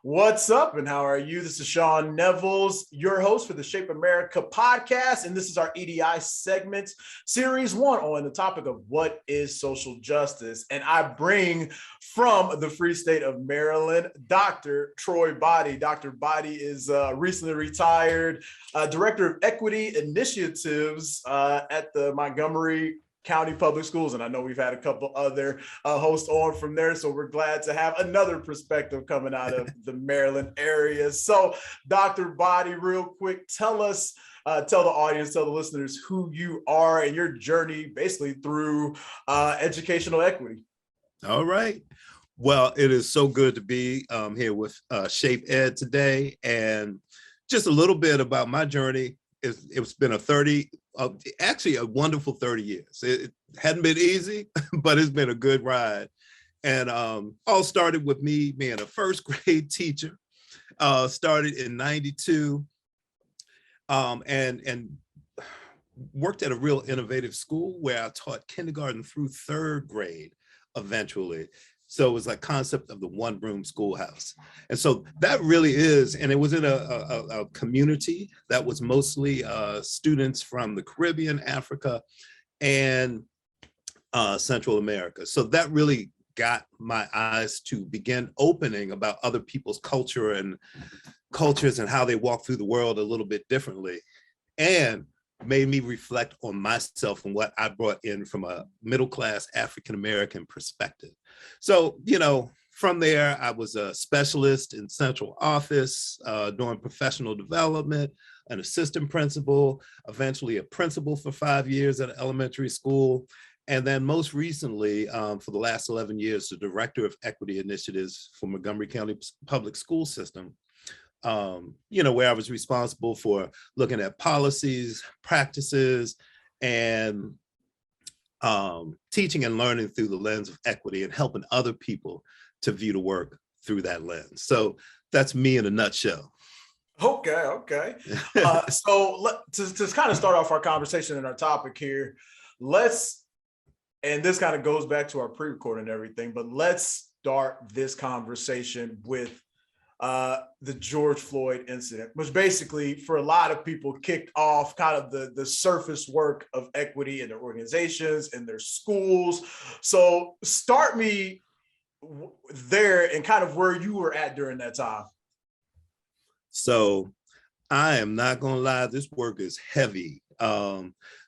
What's up and how are you? This is Sean Nevels, your host for the Shape America podcast. And this is our EDI segment, series 1 on the topic of what is social justice. And I bring from the free state of Maryland, Dr. Troy Boddy. Dr. Boddy is recently retired Director of Equity Initiatives at the Montgomery County Public Schools. And I know we've had a couple other hosts on from there. So we're glad to have another perspective coming out of the Maryland area. So Dr. Boddy, real quick, tell us, tell the audience, tell the listeners who you are and your journey basically through educational equity. All right. Well, it is so good to be here with Shape Ed today. And just a little bit about my journey. It's been actually a wonderful 30 years. It hadn't been easy, but it's been a good ride. And all started with me being a first grade teacher, started in 92 and worked at a real innovative school where I taught kindergarten through 3rd grade eventually. So it was like concept of the one-room schoolhouse. And so that really is, and it was in a community that was mostly students from the Caribbean, Africa, and Central America. So that really got my eyes to begin opening about other people's cultures and how they walk through the world a little bit differently. And made me reflect on myself and what I brought in from a middle-class African-American perspective. So, from there, I was a specialist in central office, doing professional development, an assistant principal, eventually a principal for 5 years at an elementary school. And then most recently, for the last 11 years, the director of equity initiatives for Montgomery County Public School System. Where I was responsible for looking at policies, practices, and teaching and learning through the lens of equity and helping other people to view the work through that lens. So that's me in a nutshell. Okay. So to kind of start off our conversation and our topic here, and this kind of goes back to our pre-recording and everything, but let's start this conversation with the George Floyd incident, which basically for a lot of people kicked off kind of the surface work of equity in their organizations and their schools. So start me there and kind of where you were at during that time. So I am not going to lie, this work is heavy.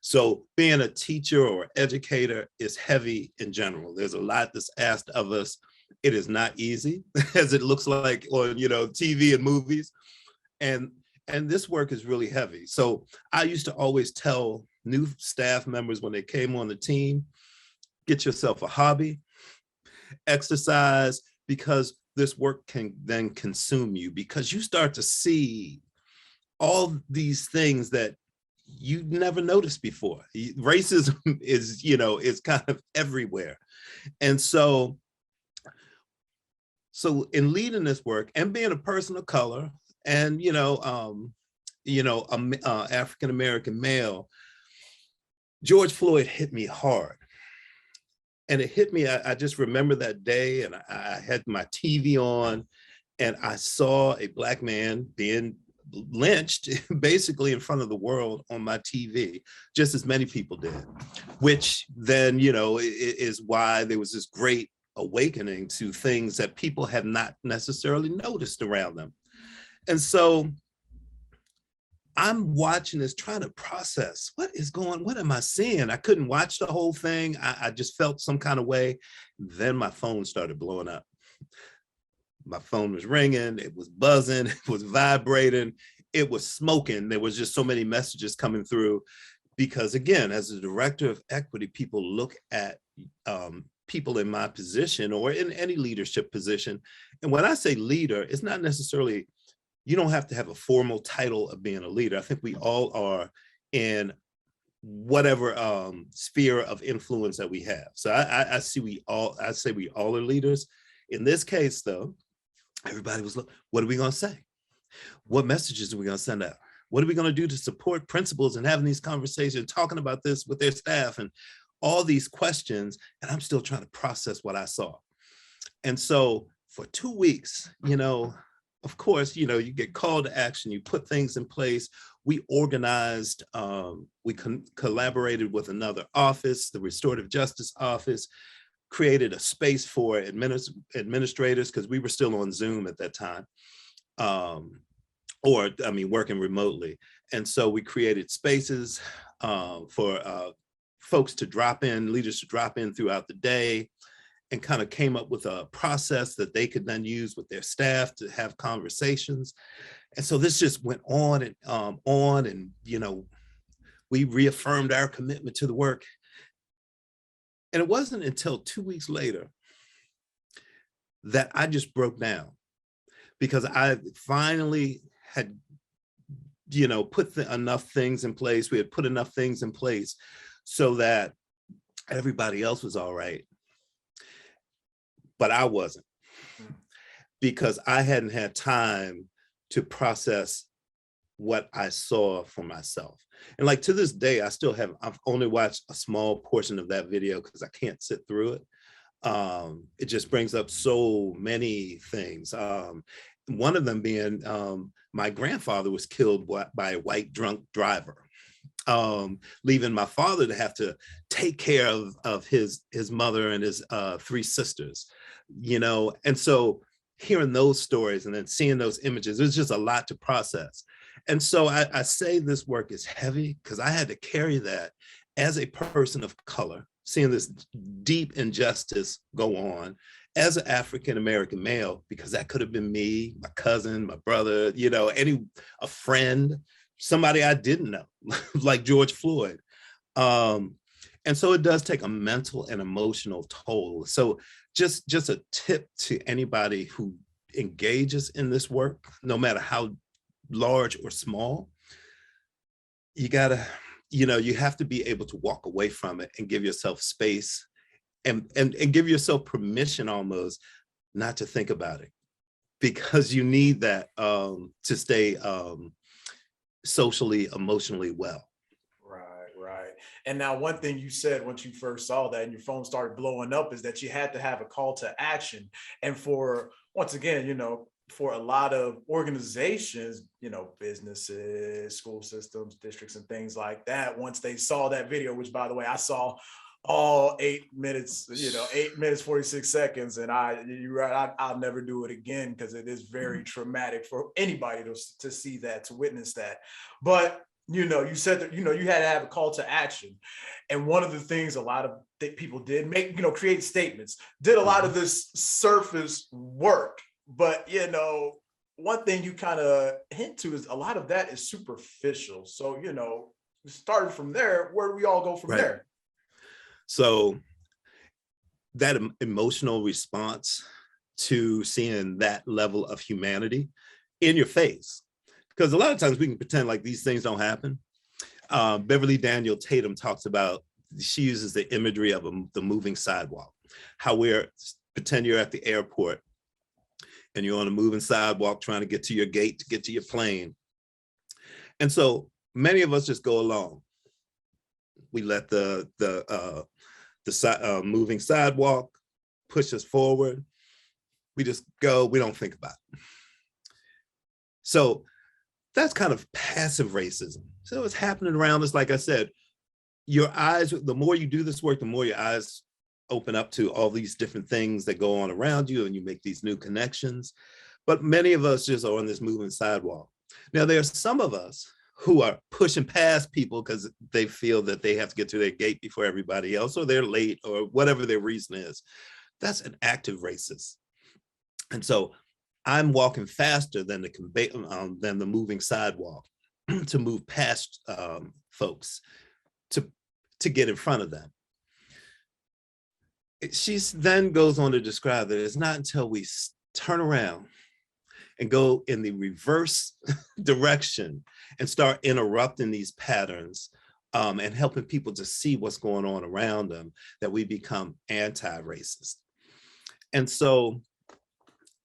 So being a teacher or educator is heavy in general. There's a lot that's asked of us. It is not easy, as it looks like on TV and movies, and this work is really heavy. So I used to always tell new staff members when they came on the team, get yourself a hobby, exercise, because this work can then consume you, because you start to see all these things that you never noticed before. Racism is kind of everywhere, and so in leading this work and being a person of color and, African-American male, George Floyd hit me hard. And it hit me, I just remember that day, and I had my TV on and I saw a Black man being lynched basically in front of the world on my TV, just as many people did, which then, is why there was this great awakening to things that people have not necessarily noticed around them. And so I'm watching this, trying to process what am I seeing? I couldn't watch the whole thing. I just felt some kind of way. Then my phone started blowing up. My phone was ringing, it was buzzing, it was vibrating, it was smoking. There was just so many messages coming through, because again, as a director of equity, people look at people in my position or in any leadership position. And when I say leader, it's not necessarily, you don't have to have a formal title of being a leader. I think we all are in whatever sphere of influence that we have. So I say we all are leaders. In this case though, everybody was looking, what are we gonna say? What messages are we gonna send out? What are we gonna do to support principals and having these conversations, talking about this with their staff and all these questions, and I'm still trying to process what I saw. And so for 2 weeks, of course, you know, you get called to action, you put things in place. We organized, we collaborated with another office, the Restorative Justice Office, created a space for administrators, because we were still on Zoom at that time, working remotely. And so we created spaces for folks to drop in, leaders to drop in throughout the day, and kind of came up with a process that they could then use with their staff to have conversations. And so this just went on, and you know, we reaffirmed our commitment to the work. And it wasn't until 2 weeks later that I just broke down, because I finally had, you know, put enough things in place. We had put enough things in place so that everybody else was all right. But I wasn't, because I hadn't had time to process what I saw for myself. And like to this day, I've only watched a small portion of that video because I can't sit through it. It just brings up so many things. One of them being my grandfather was killed by a white drunk driver, leaving my father to have to take care of his mother and his 3 sisters, you know. And so hearing those stories and then seeing those images, it's just a lot to process. And so I say this work is heavy because I had to carry that as a person of color, seeing this deep injustice go on as an African-American male, because that could have been me, my cousin, my brother, you know, a friend, somebody I didn't know, like George Floyd. And so it does take a mental and emotional toll. So just a tip to anybody who engages in this work, no matter how large or small, you gotta, you know, you have to be able to walk away from it and give yourself space and give yourself permission almost not to think about it, because you need that to stay socially, emotionally well. Right. And now one thing you said once you first saw that and your phone started blowing up is that you had to have a call to action. And for, once again, you know, for a lot of organizations, you know, businesses, school systems, districts, and things like that, once they saw that video, which by the way, I saw all 8 minutes, you know, 8 minutes, 46 seconds. And you're right, I'll never do it again, because it is very traumatic for anybody to see that, to witness that. But, you know, you said that, you know, you had to have a call to action. And one of the things a lot of people did create statements, did a lot of this surface work. But, you know, one thing you kind of hint to is a lot of that is superficial. So, you know, started from there, where do we all go from there? So that emotional response to seeing that level of humanity in your face, because a lot of times we can pretend like these things don't happen. Beverly Daniel Tatum talks about, she uses the imagery of the moving sidewalk, how pretend you're at the airport and you're on a moving sidewalk trying to get to your gate to get to your plane. And so many of us just go along. We let the moving sidewalk push us forward. We just go, we don't think about it. So that's kind of passive racism. So it's happening around us. Like I said, your eyes, the more you do this work, the more your eyes open up to all these different things that go on around you, and you make these new connections. But many of us just are on this moving sidewalk. Now, there are some of us who are pushing past people because they feel that they have to get to their gate before everybody else, or they're late, or whatever their reason is. That's an active racist. And so I'm walking faster than the moving sidewalk to move past folks, to get in front of them. She then goes on to describe that it's not until we turn around and go in the reverse direction and start interrupting these patterns and helping people to see what's going on around them that we become anti-racist. And so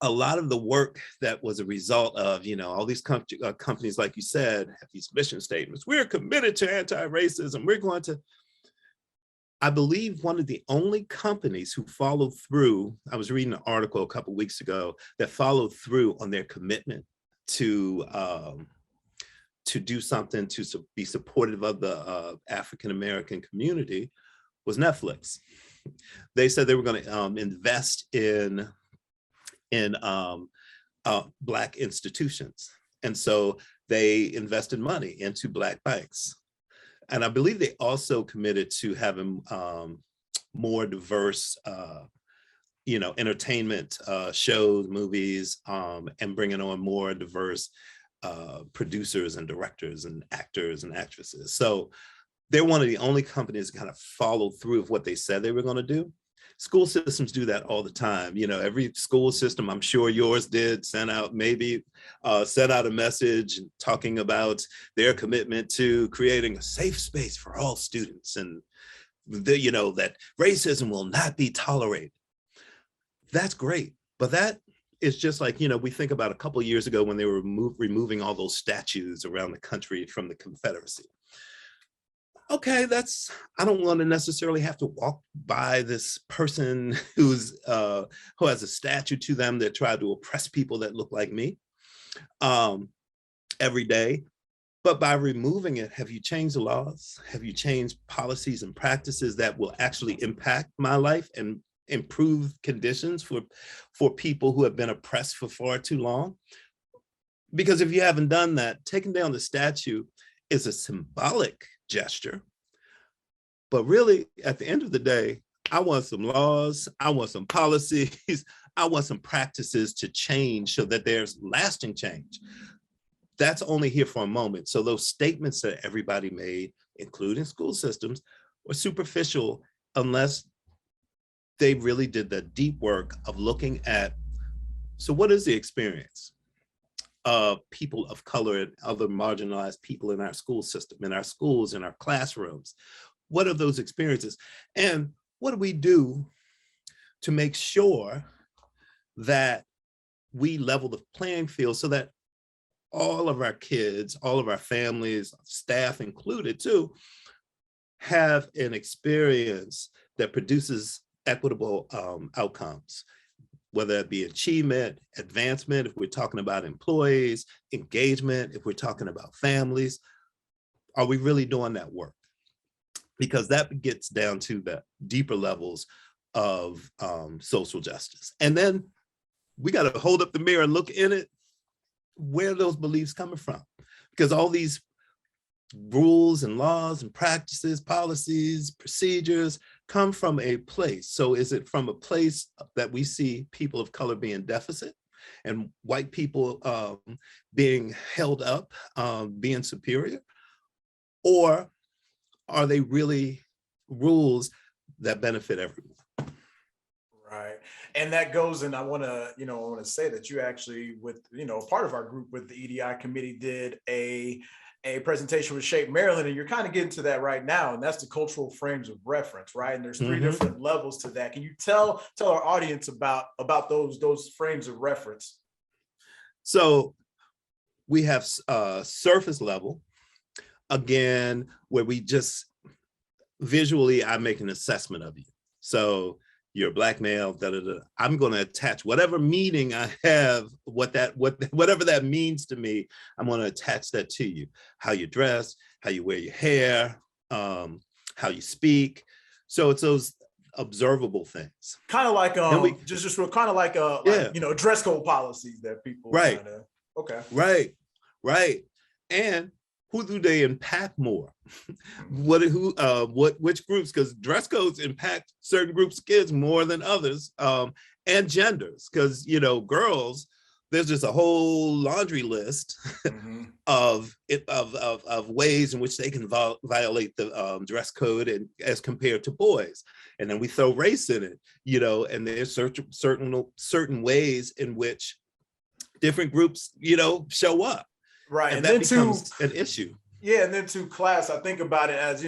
a lot of the work that was a result of, you know, all these companies, like you said, have these mission statements. We're committed to anti-racism. We're going to, I believe one of the only companies who followed through, I was reading an article a couple of weeks ago that followed through on their commitment to do something to be supportive of the African-American community was Netflix. They said they were going to invest in Black institutions. And so they invested money into Black banks. And I believe they also committed to having more diverse, entertainment shows, movies, and bringing on more diverse producers and directors and actors and actresses. So they're one of the only companies that kind of followed through with what they said they were going to do. School systems do that all the time. Every school system, I'm sure yours did, sent out a message talking about their commitment to creating a safe space for all students, and that racism will not be tolerated. That's great, but that is just like, we think about a couple of years ago when they were removing all those statues around the country from the Confederacy. Okay, I don't want to necessarily have to walk by this person who has a statue to them that tried to oppress people that look like me every day. But by removing it, have you changed the laws? Have you changed policies and practices that will actually impact my life and improve conditions for people who have been oppressed for far too long? Because if you haven't done that, taking down the statue is a symbolic gesture. But really, at the end of the day, I want some laws, I want some policies, I want some practices to change so that there's lasting change. That's only here for a moment. So those statements that everybody made, including school systems, were superficial unless they really did the deep work of looking at, so what is the experience of people of color and other marginalized people in our school system, in our schools, in our classrooms? What are those experiences? And what do we do to make sure that we level the playing field so that all of our kids, all of our families, staff included too, have an experience that produces equitable outcomes, whether it be achievement, advancement, if we're talking about employees, engagement, if we're talking about families. Are we really doing that work? Because that gets down to the deeper levels of social justice. And then we got to hold up the mirror and look in it, where are those beliefs coming from? Because all these rules and laws and practices, policies, procedures come from a place. So is it from a place that we see people of color being deficit and white people being held up, being superior? Or are they really rules that benefit everyone? Right. And that goes, and I want to say that you actually, with, part of our group with the EDI committee, did a presentation with Shape Maryland, and you're kind of getting to that right now, and that's the cultural frames of reference, right? And there's three different levels to that. Can you tell our audience about those frames of reference? So we have surface level, again, where we just visually, I make an assessment of you. So you're a Black male, I'm going to attach whatever meaning I have, whatever that means to me, I'm going to attach that to you. How you dress, how you wear your hair, how you speak. So it's those observable things. Kind of like just kind of like dress code policies that people right. Okay. Right. And who do they impact more? Which groups? Because dress codes impact certain groups of kids more than others, and genders. Because girls, there's just a whole laundry list of ways in which they can violate the dress code, and as compared to boys. And then we throw race in it, and there's certain ways in which different groups, show up. Right. And that becomes an issue. Yeah. And then to class, I think about it as,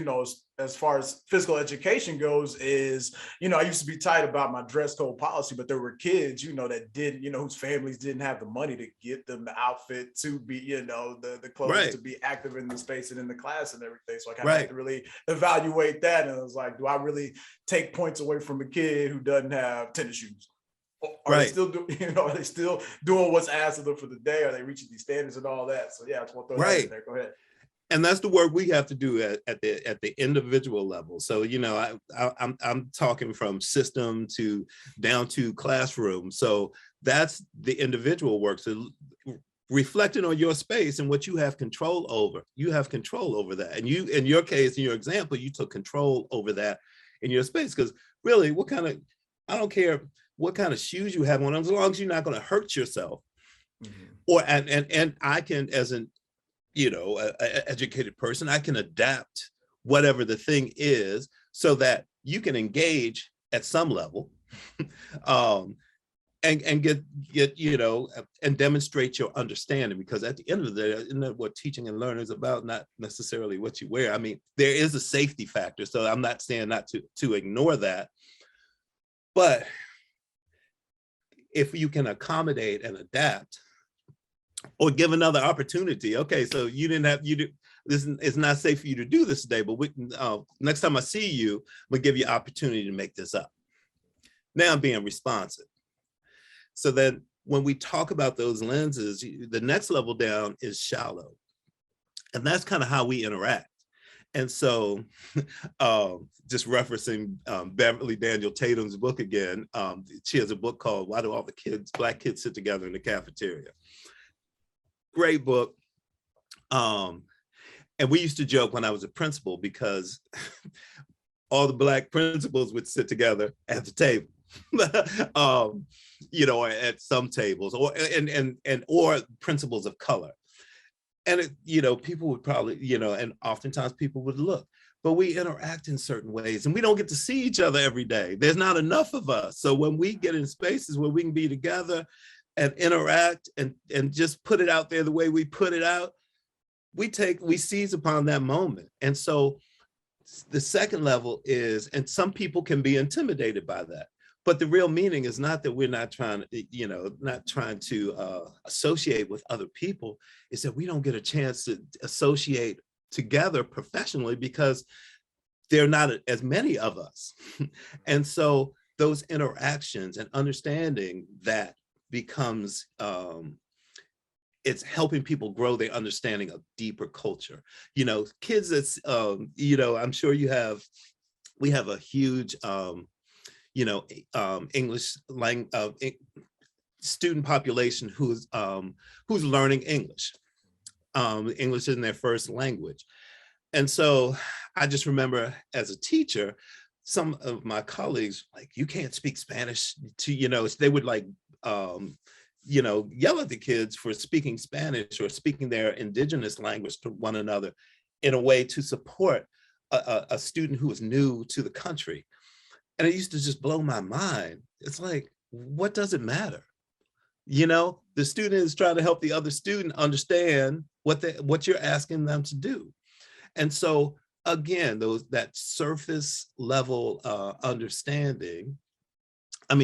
as far as physical education goes is, I used to be tight about my dress code policy, but there were kids, that didn't, whose families didn't have the money to get them the outfit to be, the clothes to be active in the space and in the class and everything. So I kind of had to really evaluate that. And I was like, do I really take points away from a kid who doesn't have tennis shoes? Are they still are they still doing what's asked of them for the day? Are they reaching these standards and all that? So yeah, I just want to throw that in there. Go ahead. And that's the work we have to do at the individual level. So, I'm talking from system to down to classroom. So that's the individual work. So reflecting on your space and what you have control over. You have control over that. And you, in your case, in your example, you took control over that in your space. Because really, I don't care what kind of shoes you have on, as long as you're not going to hurt yourself. Or and I can, as an educated person, I can adapt whatever the thing is so that you can engage at some level and get and demonstrate your understanding, because at the end of the day, isn't that what teaching and learning is about? Not necessarily what you wear. I mean, there is a safety factor, so I'm not saying not to ignore that, but if you can accommodate and adapt or give another opportunity. Okay, so it's not safe for you to do this today, but next time I see you, I'm gonna give you opportunity to make this up. Now I'm being responsive. So then when we talk about those lenses, the next level down is shallow. And that's kind of how we interact. And so just referencing Beverly Daniel Tatum's book again, she has a book called Why Do All the Black Kids Sit Together in the Cafeteria? Great book. And we used to joke when I was a principal, because all the Black principals would sit together at the table, at some tables, or principals of color. And people would probably, and oftentimes people would look, but we interact in certain ways and we don't get to see each other every day. There's not enough of us. So when we get in spaces where we can be together and interact and just put it out there the way we put it out, we seize upon that moment. And so the second level is, and some people can be intimidated by that, but the real meaning is not that we're not trying to associate with other people. It's that we don't get a chance to associate together professionally because there are not as many of us. And so those interactions and understanding that becomes, it's helping people grow their understanding of deeper culture. Kids that's, I'm sure we have a huge, English language student population who's learning English. English isn't their first language. And so I just remember as a teacher, some of my colleagues, like, you can't speak Spanish they would yell at the kids for speaking Spanish or speaking their indigenous language to one another in a way to support a student who is new to the country. And it used to just blow my mind. It's like, what does it matter? The student is trying to help the other student understand what you're asking them to do. And so again, that surface level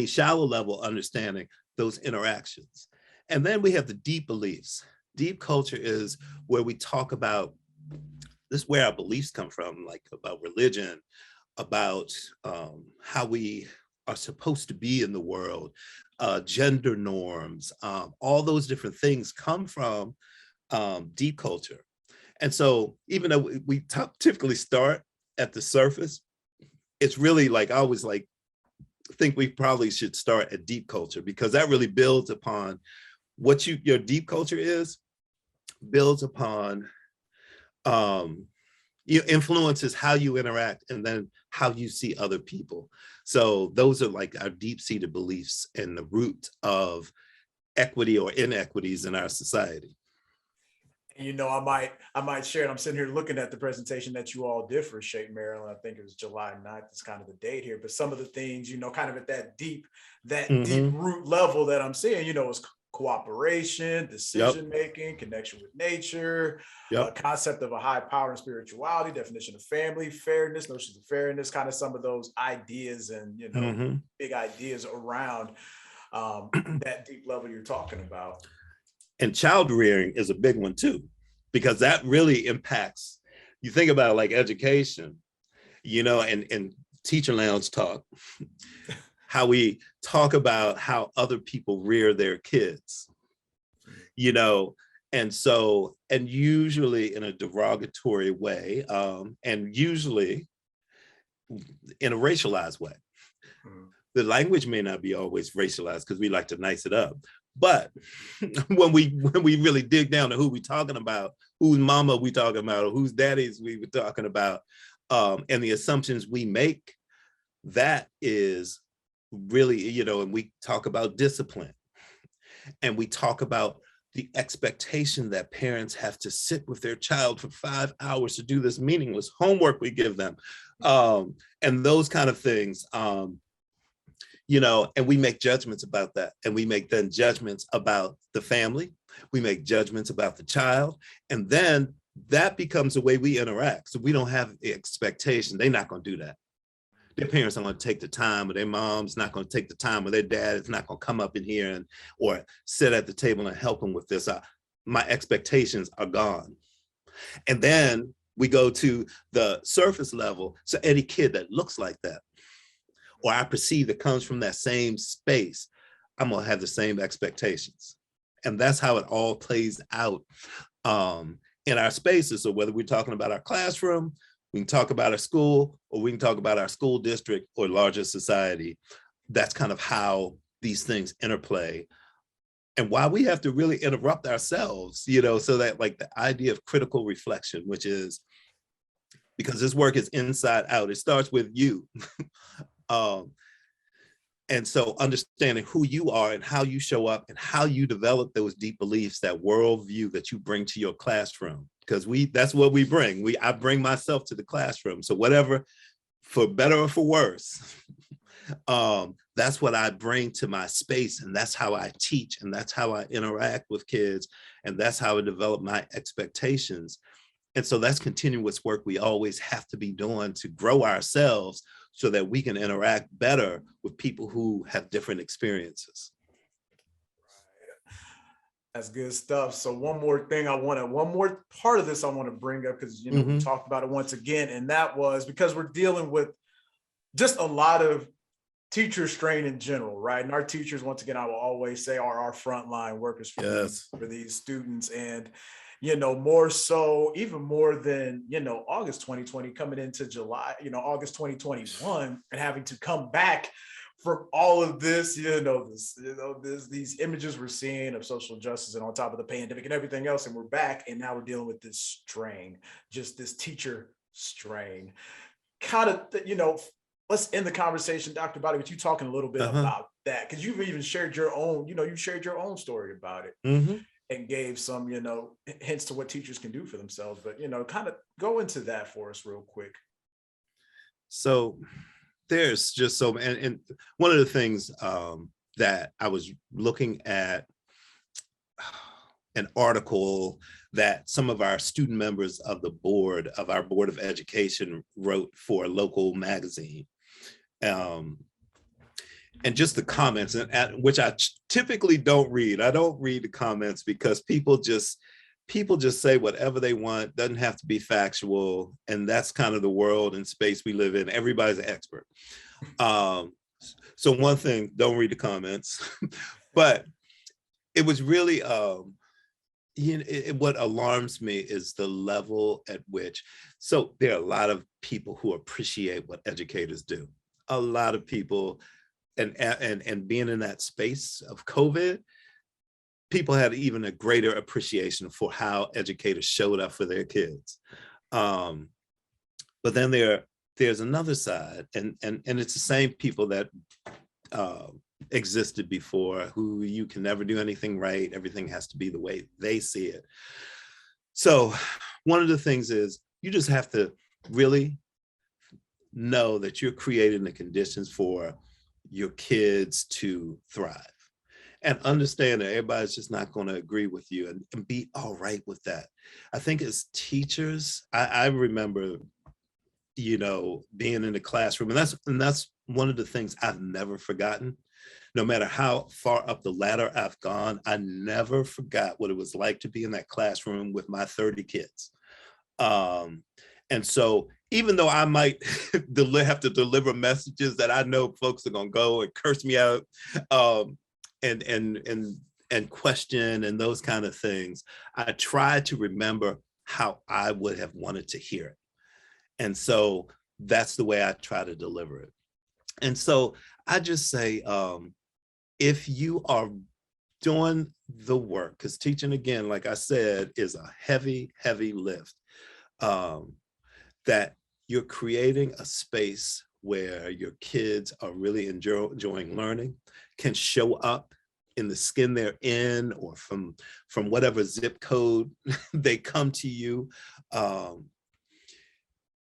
shallow level understanding, those interactions. And then we have the deep beliefs. Deep culture is where we talk about, this is where our beliefs come from, like about religion, about how we are supposed to be in the world, gender norms, all those different things come from deep culture. And so even though we typically start at the surface, it's really like, I always think we probably should start at deep culture, because that really builds upon what your deep culture is, builds upon influences how you interact and then how you see other people. So those are like our deep-seated beliefs and the root of equity or inequities in our society. I might share it. I'm sitting here looking at the presentation that you all did for Shape Maryland. I think it was July 9th. It's kind of the date here, but some of the things, kind of at that deep root level that I'm seeing, is cooperation, decision-making, connection with nature, a concept of a high power and spirituality, definition of family, fairness, notions of fairness, kind of some of those ideas and, big ideas around that deep level you're talking about. And child rearing is a big one too, because that really impacts, you think about like education, and teacher lounge talk, how we talk about how other people rear their kids, and usually in a derogatory way, and usually in a racialized way. The language may not be always racialized because we like to nice it up. But when we really dig down to who we talking about, whose mama we talking about, or whose daddies we were talking about, and the assumptions we make, that is really, and we talk about discipline, and we talk about the expectation that parents have to sit with their child for 5 hours to do this meaningless homework we give them, and those kind of things. And we make judgments about that. And we make then judgments about the family. We make judgments about the child. And then that becomes the way we interact. So we don't have the expectation. They're not going to do that. Their parents aren't going to take the time, or their mom's not going to take the time, or their dad is not going to come up in here or sit at the table and help them with this. My expectations are gone. And then we go to the surface level. So any kid that looks like that, or I perceive that comes from that same space, I'm gonna have the same expectations. And that's how it all plays out in our spaces. So whether we're talking about our classroom, we can talk about our school, or we can talk about our school district or larger society. That's kind of how these things interplay. And why we have to really interrupt ourselves, so that like the idea of critical reflection, which is, because this work is inside out, it starts with you. And so understanding who you are and how you show up and how you develop those deep beliefs, that worldview that you bring to your classroom, because that's what we bring. I bring myself to the classroom. So whatever, for better or for worse, that's what I bring to my space, and that's how I teach, and that's how I interact with kids, and that's how I develop my expectations. And so that's continuous work we always have to be doing to grow ourselves so that we can interact better with people who have different experiences. That's good stuff. So one more part of this I want to bring up, because, we talked about it once again, and that was because we're dealing with just a lot of teacher strain in general, right? And our teachers, once again, I will always say, are our frontline workers for these students. And more so, even more than, August 2020 coming into July, August 2021, and having to come back from all of this, these images we're seeing of social justice, and on top of the pandemic and everything else, and we're back, and now we're dealing with this strain, just this teacher strain. Kind of, let's end the conversation, Dr. Boddy, with you talking a little bit about that, because you've even shared your own, you shared your own story about it. And gave some, hints to what teachers can do for themselves. But, kind of go into that for us real quick. So there's just so, and one of the things that I was looking at, an article that some of our student members of our Board of Education wrote for a local magazine. And just the comments, which I typically don't read. I don't read the comments because people just say whatever they want. Doesn't have to be factual, and that's kind of the world and space we live in. Everybody's an expert. So one thing, don't read the comments. But it was really, what alarms me is the level at which. So there are a lot of people who appreciate what educators do. A lot of people. And being in that space of COVID, people had even a greater appreciation for how educators showed up for their kids. But then there's another side, and it's the same people that existed before, who you can never do anything right. Everything has to be the way they see it. So one of the things is you just have to really know that you're creating the conditions for your kids to thrive. and understand that everybody's just not going to agree with you, and be all right with that. I think as teachers, I remember, being in the classroom, and that's one of the things I've never forgotten. No matter how far up the ladder I've gone, I never forgot what it was like to be in that classroom with my 30 kids. And so even though I might have to deliver messages that I know folks are going to go and curse me out, and question and those kind of things, I try to remember how I would have wanted to hear it. And so that's the way I try to deliver it. And so I just say, if you are doing the work, because teaching, again, like I said, is a heavy, heavy lift, that you're creating a space where your kids are really enjoying learning, can show up in the skin they're in, or from whatever zip code they come to you,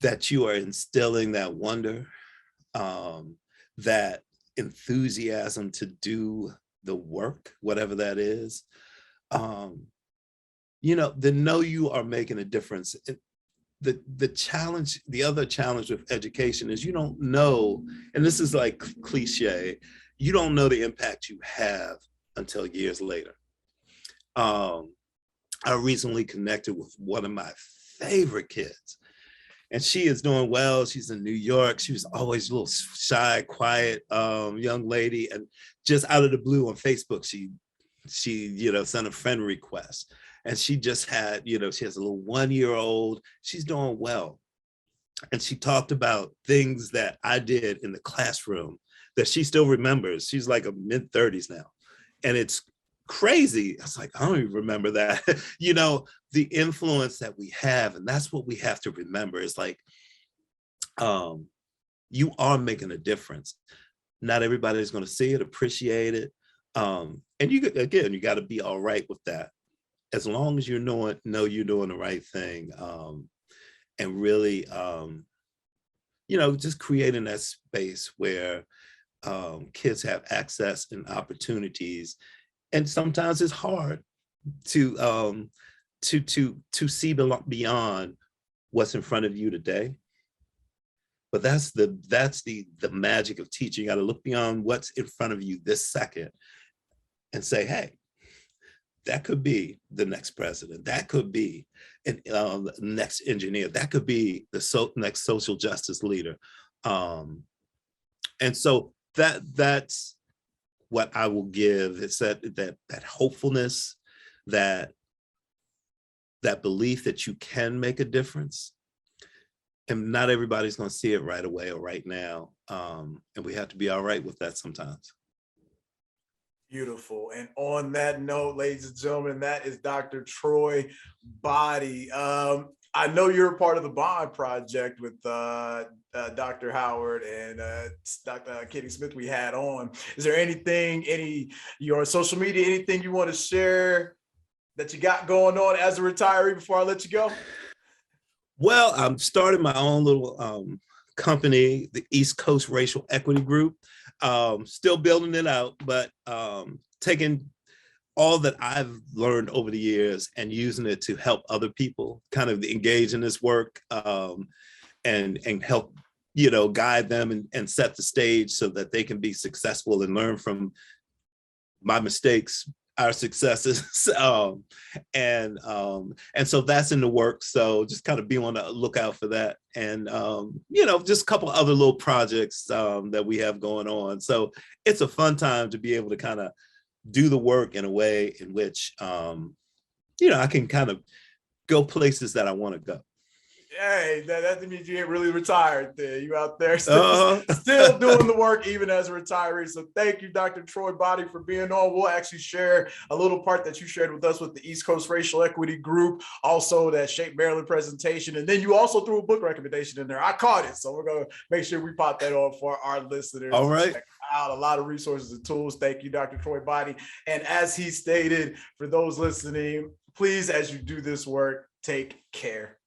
that you are instilling that wonder, that enthusiasm to do the work, whatever that is, then know you are making a difference. The challenge, the other challenge with education is you don't know, and this is like cliche, you don't know the impact you have until years later. I recently connected with one of my favorite kids, and she is doing well. She's in New York. She was always a little shy, quiet young lady, and just out of the blue on Facebook, she sent a friend request. And she just had, she has a little 1-year-old. She's doing well. And she talked about things that I did in the classroom that she still remembers. She's like a mid-30s now. And it's crazy. I was like, I don't even remember that. The influence that we have. And that's what we have to remember. It's like, you are making a difference. Not everybody's going to see it, appreciate it. And you got to be all right with that. As long as you know you're doing the right thing, and really, just creating that space where kids have access and opportunities. And sometimes it's hard to see beyond what's in front of you today. But that's the magic of teaching. You got to look beyond what's in front of you this second and say, hey, that could be the next president. That could be the next engineer. That could be the next social justice leader. And so that's what I will give. It's that hopefulness, that belief that you can make a difference. And not everybody's going to see it right away or right now. And we have to be all right with that sometimes. Beautiful. And on that note, ladies and gentlemen, that is Dr. Troy Boddy. I know you're a part of the Bond Project with Dr. Howard and Dr. Katie Smith we had on. Is there anything, your social media, anything you want to share that you got going on as a retiree before I let you go? Well, I'm starting my own little company, the East Coast Racial Equity Group. Still building it out, but taking all that I've learned over the years and using it to help other people kind of engage in this work, and help, guide them and set the stage so that they can be successful and learn from my mistakes, our successes. And so that's in the works. So just kind of be on the lookout for that. And, just a couple other little projects that we have going on. So it's a fun time to be able to kind of do the work in a way in which, I can kind of go places that I want to go. Hey, that means you ain't really retired there. You out there still doing the work even as a retiree. So thank you, Dr. Troy Boddy, for being on. We'll actually share a little part that you shared with us with the East Coast Racial Equity Group, also that Shape Maryland presentation. And then you also threw a book recommendation in there. I caught it. So we're going to make sure we pop that on for our listeners. All right. Check out a lot of resources and tools. Thank you, Dr. Troy Boddy. And as he stated, for those listening, please, as you do this work, take care.